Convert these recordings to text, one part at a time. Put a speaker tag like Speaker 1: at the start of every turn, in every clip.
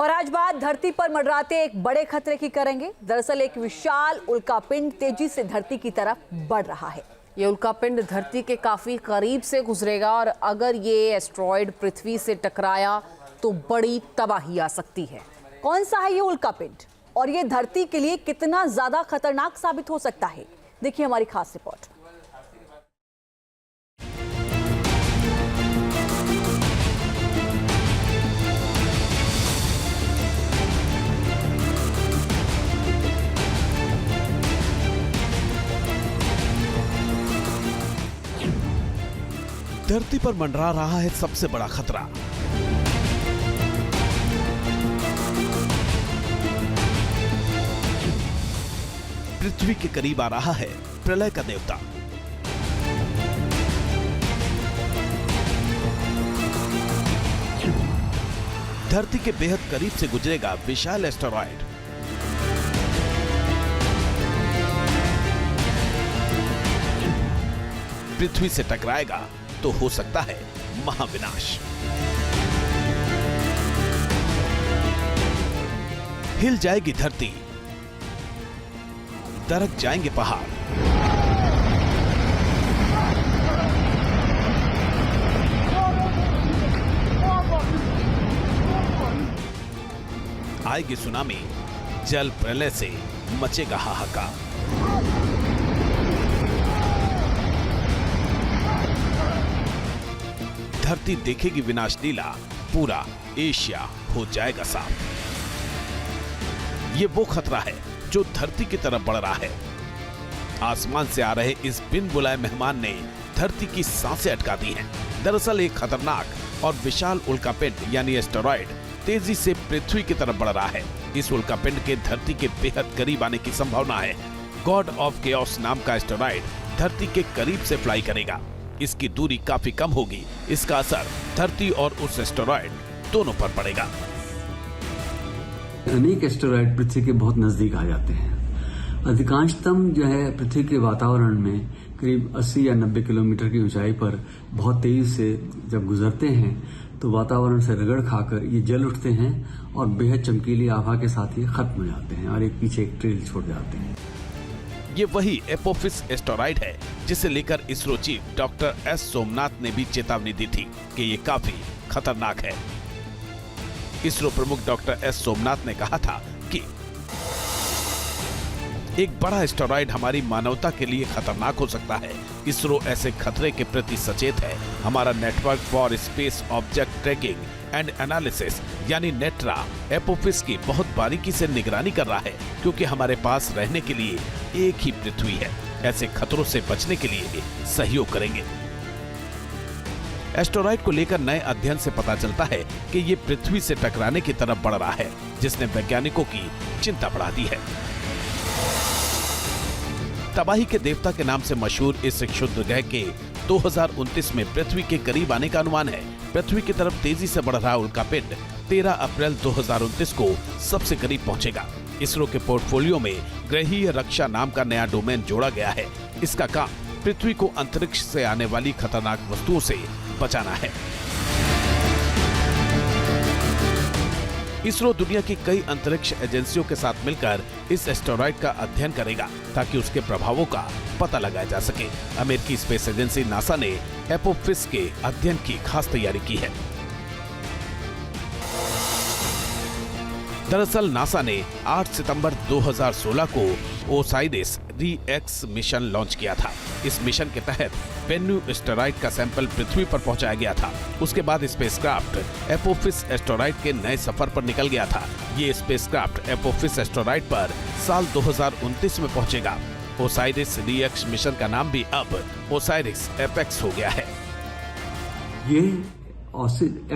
Speaker 1: और आज बात धरती पर मंडराते एक बड़े खतरे की करेंगे। दरअसल एक विशाल उल्कापिंड तेजी से धरती की तरफ बढ़ रहा है। ये उल्कापिंड धरती के काफी करीब से गुजरेगा और अगर ये एस्टेरॉयड पृथ्वी से टकराया तो बड़ी तबाही आ सकती है। कौन सा है ये उल्कापिंड और ये धरती के लिए कितना ज्यादा खतरनाक साबित हो सकता है, देखिए हमारी खास रिपोर्ट।
Speaker 2: धरती पर मंडरा रहा है सबसे बड़ा खतरा। पृथ्वी के करीब आ रहा है प्रलय का देवता। धरती के बेहद करीब से गुजरेगा विशाल एस्टेरॉयड। पृथ्वी से टकराएगा तो हो सकता है महाविनाश। हिल जाएगी धरती, दरक जाएंगे पहाड़, आएगी सुनामी, जल प्रलय से मचेगा हाहाकार। धरती देखेगी विनाश लीला, पूरा एशिया हो जाएगा साफ। ये वो खतरा है जो धरती की तरफ बढ़ रहा है। आसमान से आ रहे इस बिन बुलाए मेहमान ने धरती की सांसें अटका दी हैं। दरअसल एक खतरनाक और विशाल उल्कापिंड यानी एस्टेरॉयड तेजी से पृथ्वी की तरफ बढ़ रहा है। इस उल्कापिंड के धरती के बेहद करीब आने की संभावना है। गॉड ऑफ केओस नाम का एस्टेरॉयड धरती के करीब से फ्लाई करेगा। इसकी दूरी काफी कम होगी। इसका असर धरती और उस एस्टेरॉयड दोनों पर पड़ेगा।
Speaker 3: अनेक एस्टेरॉयड पृथ्वी के बहुत नजदीक आ जाते हैं। अधिकांशतम जो है पृथ्वी के वातावरण में करीब 80 या 90 किलोमीटर की ऊंचाई पर बहुत तेजी से जब गुजरते हैं तो वातावरण से रगड़ खाकर ये जल उठते हैं और बेहद चमकीली आभा के साथ ही खत्म हो जाते हैं और एक पीछे एक ट्रेल छोड़ जाते हैं।
Speaker 2: ये वही एपोफिस एस्टेरॉयड है जिसे लेकर ISRO chief doctor S Somnath ने भी चेतावनी दी थी कि ये काफी खतरनाक है। इसरो प्रमुख डॉक्टर एस सोमनाथ ने कहा था कि एक बड़ा एस्टेरॉयड हमारी मानवता के लिए खतरनाक हो सकता है। इसरो ऐसे खतरे के प्रति सचेत है। हमारा network for space object tracking and analysis यानी नेट्रा एपोफिस की बहुत बारीकी से निगरानी कर रहा है, क्योंकि हमारे पास रहने के लिए एक ही पृथ्वी है। ऐसे खतरों से बचने के लिए सहयोग करेंगे। एस्टेरॉयड को लेकर नए अध्ययन से पता चलता है कि ये पृथ्वी से टकराने की तरफ बढ़ रहा है, जिसने वैज्ञानिकों की चिंता बढ़ा दी है। तबाही के देवता के नाम से मशहूर इस क्षुद्र ग्रह के 2029 में पृथ्वी के करीब आने का अनुमान है। पृथ्वी की तरफ तेजी से बढ़ रहा उल्कापिंड 13 अप्रैल 2029 को सबसे करीब पहुंचेगा। इसरो के पोर्टफोलियो में ग्रहीय रक्षा नाम का नया डोमेन जोड़ा गया है। इसका काम पृथ्वी को अंतरिक्ष से आने वाली खतरनाक वस्तुओं से बचाना है। इसरो दुनिया की कई अंतरिक्ष एजेंसियों के साथ मिलकर इस एस्टेरॉयड का अध्ययन करेगा ताकि उसके प्रभावों का पता लगाया जा सके। अमेरिकी स्पेस एजेंसी नासा ने एपोफिस के अध्ययन की खास तैयारी की है। दरअसल नासा ने 8 सितंबर 2016 को ओसाइरिस री-एक्स मिशन लॉन्च किया था। इस मिशन के तहत बेन्नु एस्टेरॉयड का सैंपल पृथ्वी पर पहुंचाया गया था। उसके बाद स्पेसक्राफ्ट एपोफिस एस्टेरॉयड के नए सफर पर निकल गया था। ये स्पेसक्राफ्ट एपोफिस एस्टेरॉयड पर साल 2029 में पहुंचेगा। ओसाइरिस री-एक्स मिशन का नाम भी अब ओसाइरिस एपेक्स हो गया है।
Speaker 3: ये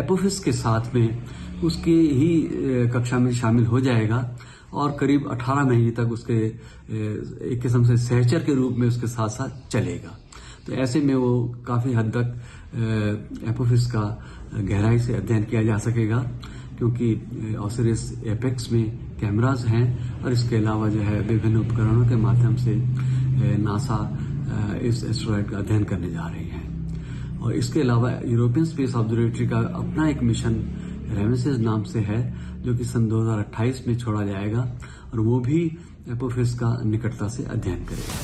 Speaker 3: एपोफिस के साथ में उसकी ही कक्षा में शामिल हो जाएगा और करीब 18 महीने तक उसके एक किस्म से सहचर के रूप में उसके साथ साथ चलेगा। तो ऐसे में वो काफी हद तक एपोफिस का गहराई से अध्ययन किया जा सकेगा, क्योंकि ओसाइरिस एपेक्स में कैमरास हैं और इसके अलावा जो है विभिन्न उपकरणों के माध्यम से नासा इस एस्टेरॉयड का अध्ययन करने जा रही है। और इसके अलावा यूरोपियन स्पेस ऑब्जर्वेटरी का अपना एक मिशन रेमेसेस नाम से है, जो कि सन 2028 में छोड़ा जाएगा और वो भी एपोफिस का निकटता से अध्ययन करेगा।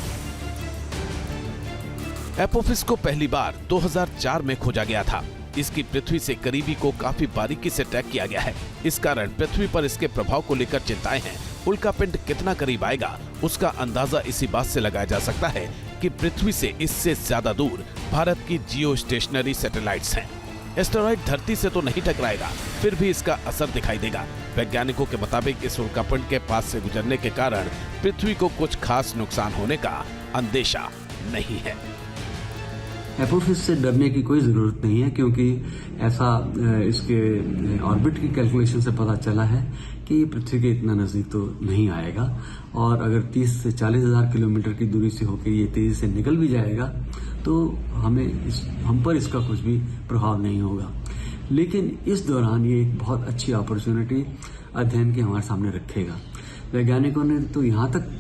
Speaker 2: एपोफिस को पहली बार 2004 में खोजा गया था। इसकी पृथ्वी से करीबी को काफी बारीकी से ट्रैक किया गया है। इस कारण पृथ्वी पर इसके प्रभाव को लेकर चिंताएं हैं। उल्कापिंड कितना करीब आएगा उसका अंदाजा इसी बात से लगाया जा सकता है कि पृथ्वी से इससे ज्यादा दूर भारत की जियो स्टेशनरी सैटेलाइट्स हैं। एस्टेरॉइड धरती से तो नहीं टकराएगा, फिर भी इसका असर दिखाई देगा। वैज्ञानिकों के मुताबिक इस उल्कापिंड के पास से गुजरने के कारण पृथ्वी को कुछ खास नुकसान होने का अंदेशा नहीं है।
Speaker 3: एपोफिस से डरने की कोई जरूरत नहीं है, क्योंकि ऐसा इसके ऑर्बिट की कैलकुलेशन से पता चला है कि ये पृथ्वी के इतना नजदीक तो नहीं आएगा और अगर 30 से 40 हजार किलोमीटर की दूरी से होकर ये तेजी से निकल भी जाएगा तो हम पर इसका कुछ भी प्रभाव नहीं होगा। लेकिन इस दौरान ये एक बहुत अच्छी अपॉर्चुनिटी अध्ययन की हमारे सामने रखेगा। वैज्ञानिकों ने तो यहाँ तक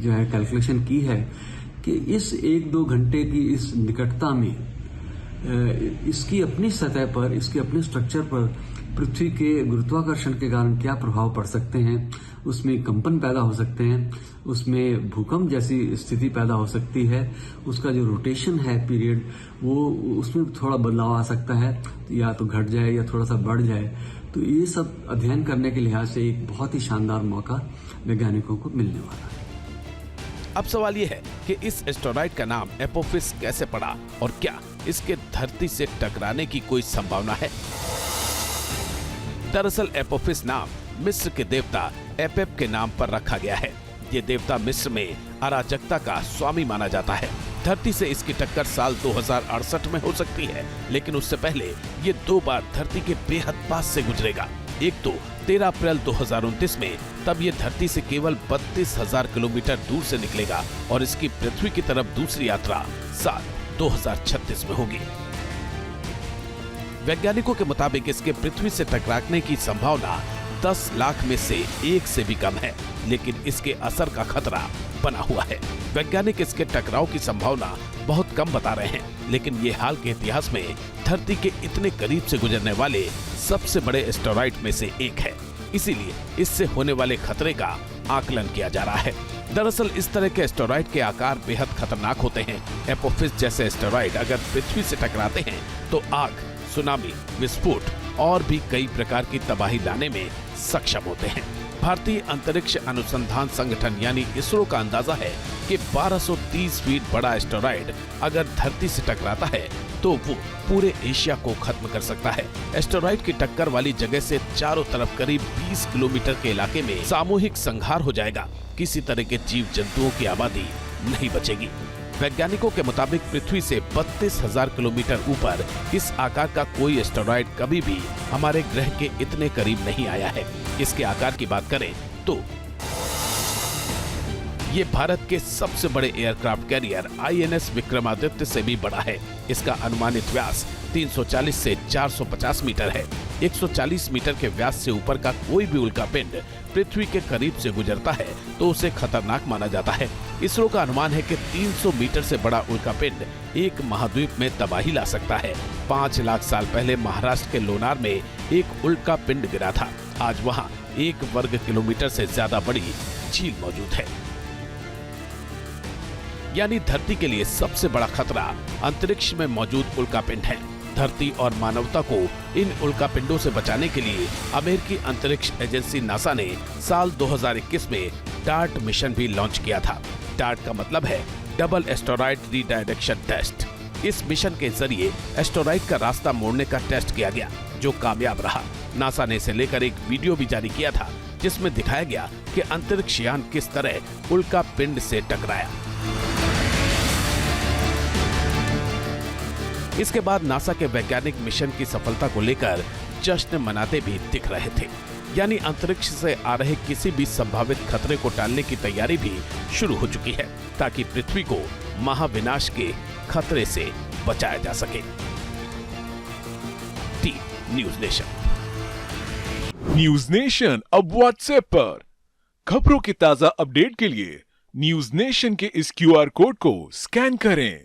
Speaker 3: जो है कैलकुलेशन की है कि इस 1-2 घंटे की इस निकटता में इसकी अपनी सतह पर, इसके अपने स्ट्रक्चर पर पृथ्वी के गुरुत्वाकर्षण के कारण क्या प्रभाव पड़ सकते हैं, उसमें कंपन पैदा हो सकते हैं, उसमें भूकंप जैसी स्थिति पैदा हो सकती है, उसका जो रोटेशन है पीरियड वो उसमें थोड़ा बदलाव आ सकता है, या तो घट जाए या थोड़ा सा बढ़ जाए। तो ये सब अध्ययन करने के लिहाज से एक बहुत ही शानदार मौका वैज्ञानिकों को मिलने वाला है।
Speaker 2: अब सवाल ये है कि इस एस्टेरॉइड का नाम एपोफिस कैसे पड़ा और क्या इसके धरती से टकराने की कोई संभावना है? दरअसल एपोफिस नाम मिस्र के देवता एपेप के नाम पर रखा गया है। ये देवता मिस्र में अराजकता का स्वामी माना जाता है। धरती से इसकी टक्कर साल 2068 में हो सकती है, लेकिन उससे पहले ये 2 बार धरती के बेहद पास से गुजरेगा। एक तो 13 अप्रैल 2029 में, तब ये धरती से केवल 32,000 किलोमीटर दूर से निकलेगा और इसकी पृथ्वी की तरफ दूसरी यात्रा साल 2036 में होगी। वैज्ञानिकों के मुताबिक इसके पृथ्वी से टकराने की संभावना 10 लाख में से 1 से भी कम है, लेकिन इसके असर का खतरा बना हुआ है। वैज्ञानिक इसके टकराव की संभावना बहुत कम बता रहे हैं, लेकिन ये हाल के इतिहास में धरती के इतने करीब से गुजरने वाले सबसे बड़े एस्टेरॉइड में से एक है। इसीलिए इससे होने वाले खतरे का आकलन किया जा रहा है। दरअसल इस तरह के एस्टेरॉइड के आकार बेहद खतरनाक होते हैं। एपोफिस जैसे एस्टेरॉइड अगर पृथ्वी से टकराते हैं तो आग, सुनामी, विस्फोट और भी कई प्रकार की तबाही लाने में सक्षम होते हैं। भारतीय अंतरिक्ष अनुसंधान संगठन यानी इसरो का अंदाजा है कि 1230 फीट बड़ा एस्टेरॉइड अगर धरती से टकराता है तो वो पूरे एशिया को खत्म कर सकता है। एस्टेरॉइड की टक्कर वाली जगह से चारों तरफ करीब 20 किलोमीटर के इलाके में सामूहिक संहार हो जाएगा। किसी तरह के जीव जंतुओं की आबादी नहीं बचेगी। वैज्ञानिकों के मुताबिक पृथ्वी से 32,000 किलोमीटर ऊपर इस आकार का कोई एस्टेरॉइड कभी भी हमारे ग्रह के इतने करीब नहीं आया है। इसके आकार की बात करें तो ये भारत के सबसे बड़े एयरक्राफ्ट कैरियर INS विक्रमादित्य से भी बड़ा है। इसका अनुमानित व्यास 340 से 450 मीटर है। 140 मीटर के व्यास से ऊपर का कोई भी उल्कापिंड पृथ्वी के करीब से गुजरता है तो उसे खतरनाक माना जाता है। इसरो का अनुमान है कि 300 मीटर से बड़ा उल्कापिंड एक महाद्वीप में तबाही ला सकता है। 5 लाख साल पहले महाराष्ट्र के लोनार में एक उल्कापिंड गिरा था। आज वहाँ 1 वर्ग किलोमीटर से ज्यादा बड़ी झील मौजूद है। यानी धरती के लिए सबसे बड़ा खतरा अंतरिक्ष में मौजूद उल्कापिंड है। धरती और मानवता को इन उल्कापिंडों से बचाने के लिए अमेरिकी अंतरिक्ष एजेंसी नासा ने साल 2021 में डार्ट मिशन भी लॉन्च किया था। डार्ट का मतलब है डबल एस्टेरॉइड रीडायरेक्शन टेस्ट। इस मिशन के जरिए एस्टेरॉइड का रास्ता मोड़ने का टेस्ट किया गया, जो कामयाब रहा। नासा ने इसे लेकर एक वीडियो भी जारी किया था, जिसमें दिखाया गया कि अंतरिक्ष यान किस तरह उल्कापिंड से टकराया। इसके बाद नासा के वैज्ञानिक मिशन की सफलता को लेकर जश्न मनाते भी दिख रहे थे। यानी अंतरिक्ष से आ रहे किसी भी संभावित खतरे को टालने की तैयारी भी शुरू हो चुकी है, ताकि पृथ्वी को महाविनाश के खतरे से बचाया जा सके। Team news nation.
Speaker 4: News nation अब व्हाट्सएप पर खबरों की ताजा अपडेट के लिए न्यूज नेशन के इस QR कोड को स्कैन करें।